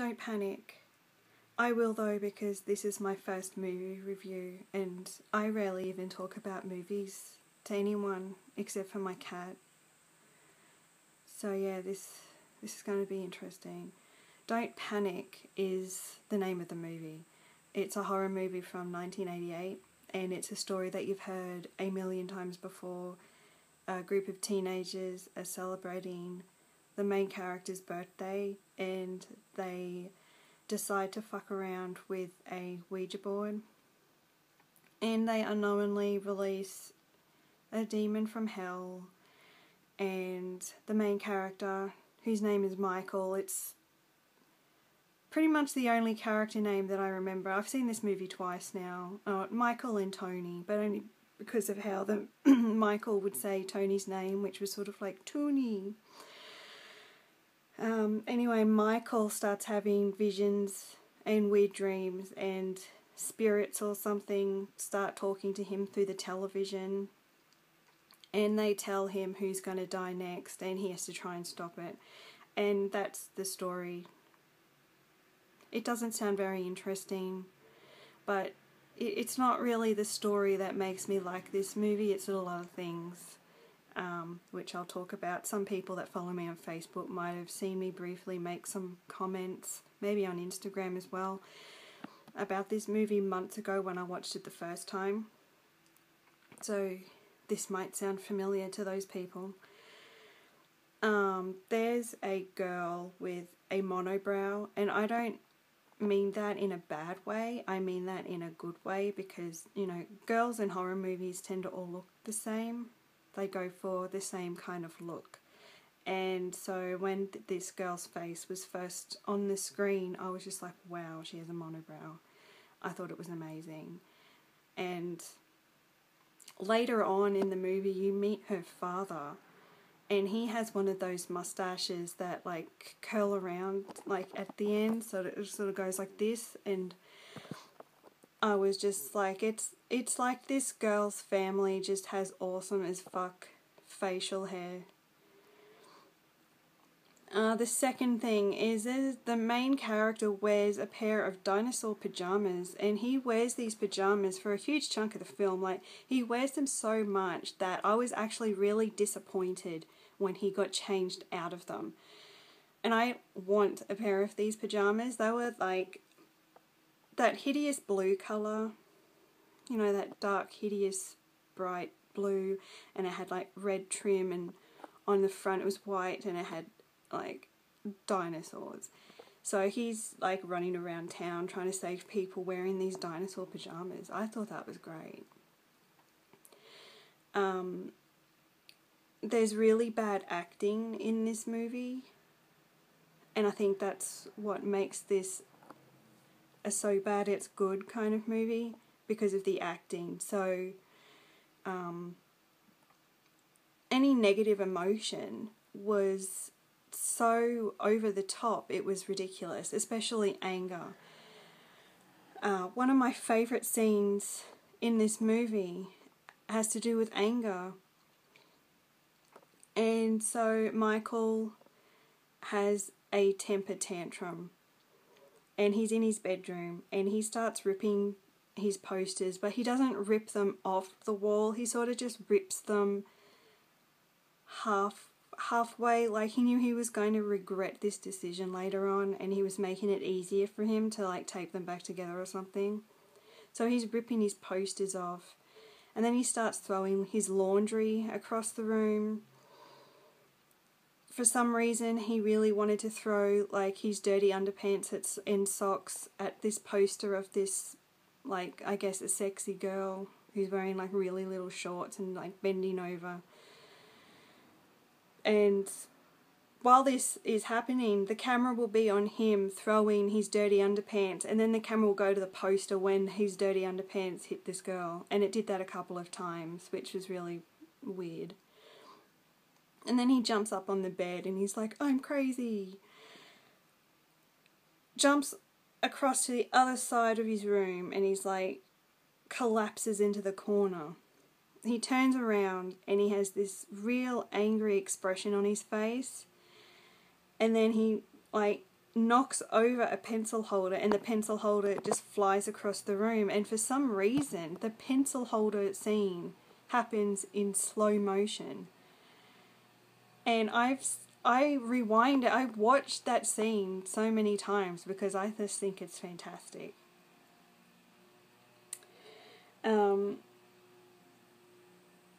don't panic. I will though, because this is my first movie review and I rarely even talk about movies to anyone except for my cat. So yeah, this is going to be interesting. Don't Panic is the name of the movie. It's a horror movie from 1988 and it's a story that you've heard a million times before. A group of teenagers are celebrating the main character's birthday and they decide to fuck around with a Ouija board, and they unknowingly release a demon from hell, and the main character, whose name is Michael, it's pretty much the only character name that I remember. I've seen this movie twice now. Michael and Tony, but only because of how the Michael would say Tony's name, which was sort of like Tony. Anyway, Michael starts having visions and weird dreams, and spirits or something start talking to him through the television, and they tell him who's going to die next, and he has to try and stop it. And that's the story. It doesn't sound very interesting, but it's not really the story that makes me like this movie. It's a lot of things. Which I'll talk about. Some people that follow me on Facebook might have seen me briefly make some comments, maybe on Instagram as well, about this movie months ago when I watched it the first time. So this might sound familiar to those people. There's a girl with a monobrow, and I don't mean that in a bad way, I mean that in a good way, because, you know, girls in horror movies tend to all look the same. They go for the same kind of look. And so when this girl's face was first on the screen, I was just like, wow, she has a monobrow. I thought it was amazing. And later on in the movie, you meet her father, and he has one of those mustaches that like curl around like at the end, so that it sort of goes like this, and I was just like, it's like this girl's family just has awesome as fuck facial hair. The second thing is the main character wears a pair of dinosaur pajamas, and he wears these pajamas for a huge chunk of the film. Like, he wears them so much that I was actually really disappointed when he got changed out of them. And I want a pair of these pajamas. They were like that hideous blue colour, you know, that dark, hideous, bright blue, and it had like red trim, and on the front it was white, and it had like dinosaurs. So he's like running around town trying to save people wearing these dinosaur pajamas. I thought that was great. There's really bad acting in this movie, and I think that's what makes this a so bad it's good kind of movie, because of the acting. So any negative emotion was so over the top, it was ridiculous, especially anger. One of my favourite scenes in this movie has to do with anger. And so Michael has a temper tantrum, and he's in his bedroom, and he starts ripping his posters, but he doesn't rip them off the wall. He sort of just rips them halfway, like he knew he was going to regret this decision later on, and he was making it easier for him to like tape them back together or something. So he's ripping his posters off, and then he starts throwing his laundry across the room. For some reason, he really wanted to throw like his dirty underpants and socks at this poster of this, like, I guess a sexy girl who's wearing like really little shorts and like bending over. And while this is happening, the camera will be on him throwing his dirty underpants, and then the camera will go to the poster when his dirty underpants hit this girl. And it did that a couple of times, which was really weird. And then he jumps up on the bed and he's like, I'm crazy. Jumps across to the other side of his room and he's like, collapses into the corner. He turns around and he has this real angry expression on his face. And then he like knocks over a pencil holder and the pencil holder just flies across the room, and for some reason the pencil holder scene happens in slow motion. And I rewind it. I've watched that scene so many times because I just think it's fantastic.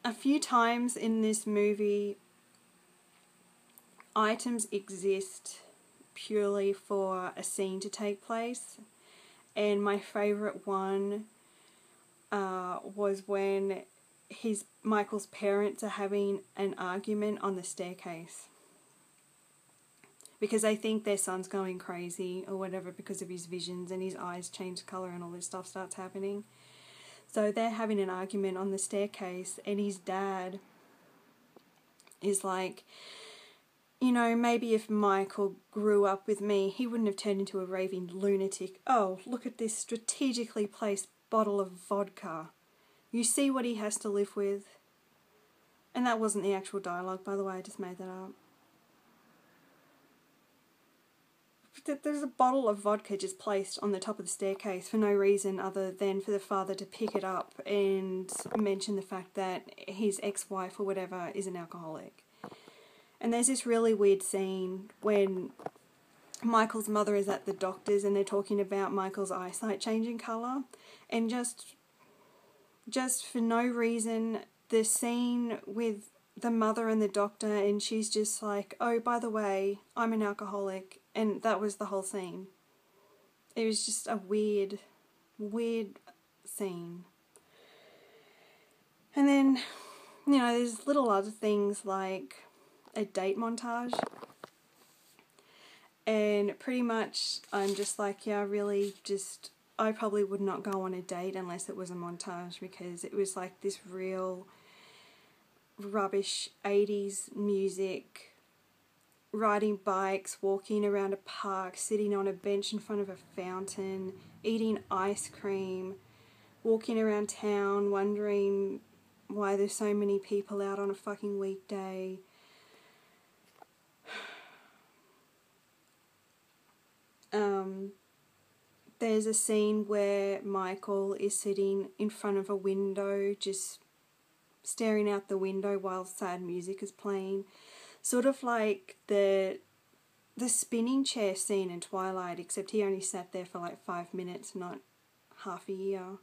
A few times in this movie, items exist purely for a scene to take place, and my favourite one was when Michael's parents are having an argument on the staircase because they think their son's going crazy or whatever because of his visions, and his eyes change colour and all this stuff starts happening. So they're having an argument on the staircase, and his dad is like, you know, maybe if Michael grew up with me, he wouldn't have turned into a raving lunatic. Oh, look at this strategically placed bottle of vodka. You see what he has to live with? And that wasn't the actual dialogue, by the way, I just made that up. There's a bottle of vodka just placed on the top of the staircase for no reason other than for the father to pick it up and mention the fact that his ex-wife or whatever is an alcoholic. And there's this really weird scene when Michael's mother is at the doctor's and they're talking about Michael's eyesight changing colour, and just for no reason, the scene with the mother and the doctor, and she's just like, oh, by the way, I'm an alcoholic, and that was the whole scene. It was just a weird scene. And then, you know, there's little other things like a date montage, and pretty much I'm just like, yeah, really just, I probably would not go on a date unless it was a montage, because it was like this real rubbish 80s music, riding bikes, walking around a park, sitting on a bench in front of a fountain, eating ice cream, walking around town wondering why there's so many people out on a fucking weekday. There's a scene where Michael is sitting in front of a window just staring out the window while sad music is playing. Sort of like the spinning chair scene in Twilight, except he only sat there for like 5 minutes, not half a year.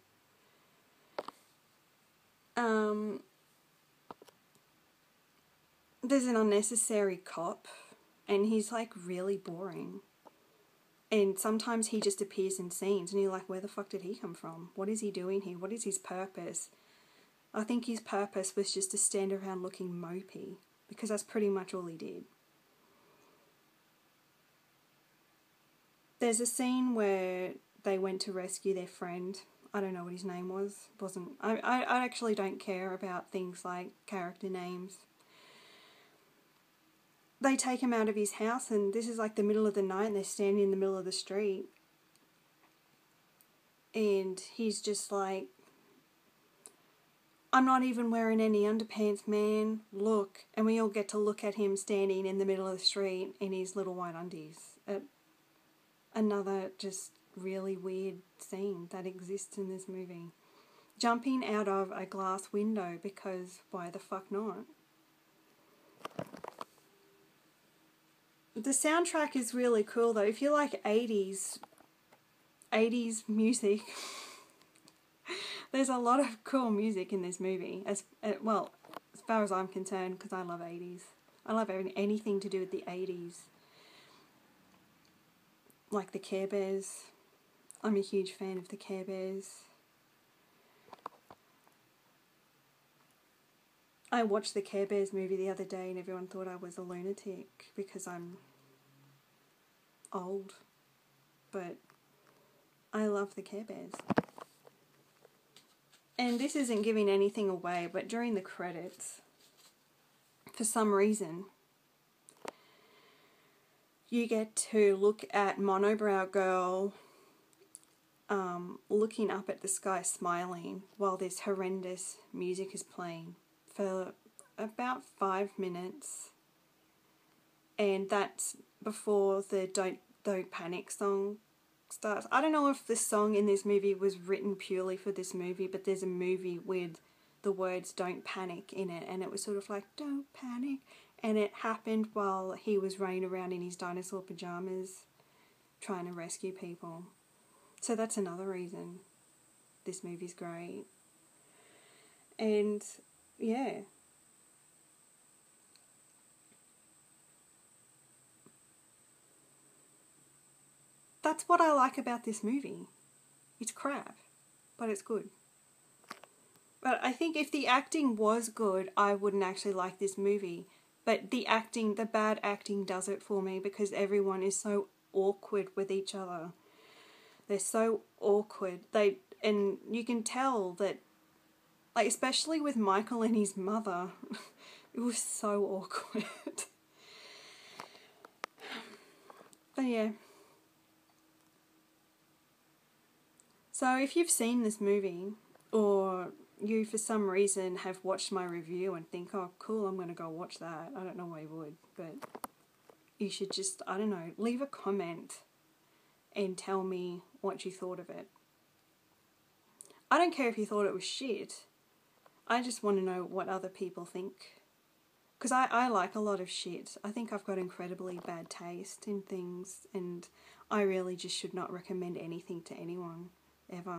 There's an unnecessary cop, and he's like really boring. And sometimes he just appears in scenes and you're like, where the fuck did he come from? What is he doing here? What is his purpose? I think his purpose was just to stand around looking mopey, because that's pretty much all he did. There's a scene where they went to rescue their friend. I don't know what his name was. I actually don't care about things like character names. They take him out of his house, and this is like the middle of the night, and they're standing in the middle of the street. And he's just like, I'm not even wearing any underpants, man. Look. And we all get to look at him standing in the middle of the street in his little white undies. Another just really weird scene that exists in this movie. Jumping out of a glass window, because why the fuck not? The soundtrack is really cool though. If you like 80s music, there's a lot of cool music in this movie. As far as I'm concerned, because I love 80s. I love anything to do with the 80s. Like the Care Bears. I'm a huge fan of the Care Bears. I watched the Care Bears movie the other day and everyone thought I was a lunatic because I'm old. But I love the Care Bears. And this isn't giving anything away, but during the credits, for some reason, you get to look at Monobrow Girl looking up at the sky smiling while this horrendous music is playing for about 5 minutes. And that's before the Don't Panic song starts. I don't know if the song in this movie was written purely for this movie, but there's a movie with the words "Don't Panic" in it, and it was sort of like "Don't panic," and it happened while he was running around in his dinosaur pajamas trying to rescue people. So that's another reason this movie's great. And yeah. That's what I like about this movie. It's crap, but it's good. But I think if the acting was good, I wouldn't actually like this movie. But the bad acting does it for me because everyone is so awkward with each other. They're so awkward. And you can tell that, like, especially with Michael and his mother, it was so awkward. But yeah. So if you've seen this movie, or you for some reason have watched my review and think, oh cool, I'm going to go watch that. I don't know why you would, but you should just, I don't know, leave a comment and tell me what you thought of it. I don't care if you thought it was shit. I just want to know what other people think. Because I like a lot of shit. I think I've got incredibly bad taste in things, and I really just should not recommend anything to anyone, ever.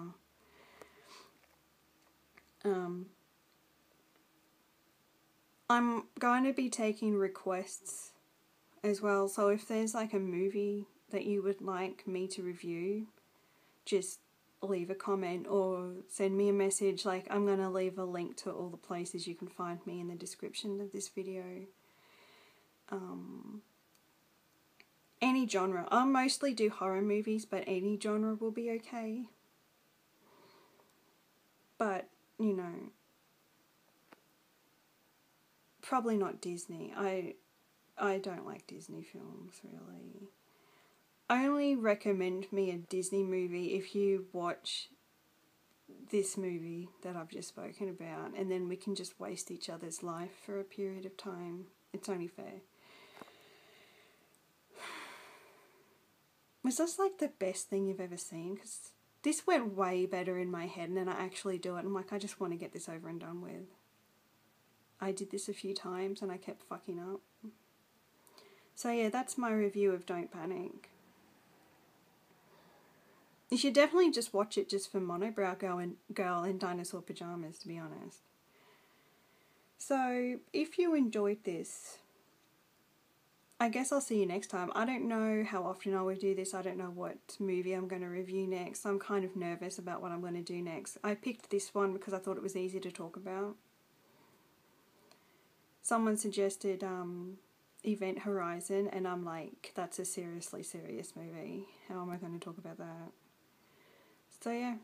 I'm going to be taking requests as well, so if there's like a movie that you would like me to review, just leave a comment or send me a message. Like, I'm going to leave a link to all the places you can find me in the description of this video. Any genre. I mostly do horror movies, but any genre will be okay. But, you know, probably not Disney. I don't like Disney films, really. I only recommend me a Disney movie if you watch this movie that I've just spoken about, and then we can just waste each other's life for a period of time. It's only fair. Was this like the best thing you've ever seen? Because this went way better in my head, and then I actually do it. I'm like, I just want to get this over and done with. I did this a few times and I kept fucking up. So yeah, that's my review of Don't Panic. You should definitely just watch it just for Monobrow Girl in dinosaur pajamas, to be honest. So, if you enjoyed this, I guess I'll see you next time. I don't know how often I will do this. I don't know what movie I'm going to review next. I'm kind of nervous about what I'm going to do next. I picked this one because I thought it was easy to talk about. Someone suggested Event Horizon, and I'm like, that's a seriously serious movie. How am I going to talk about that? So yeah.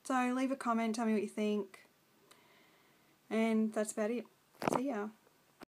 So leave a comment, tell me what you think. And that's about it. See ya.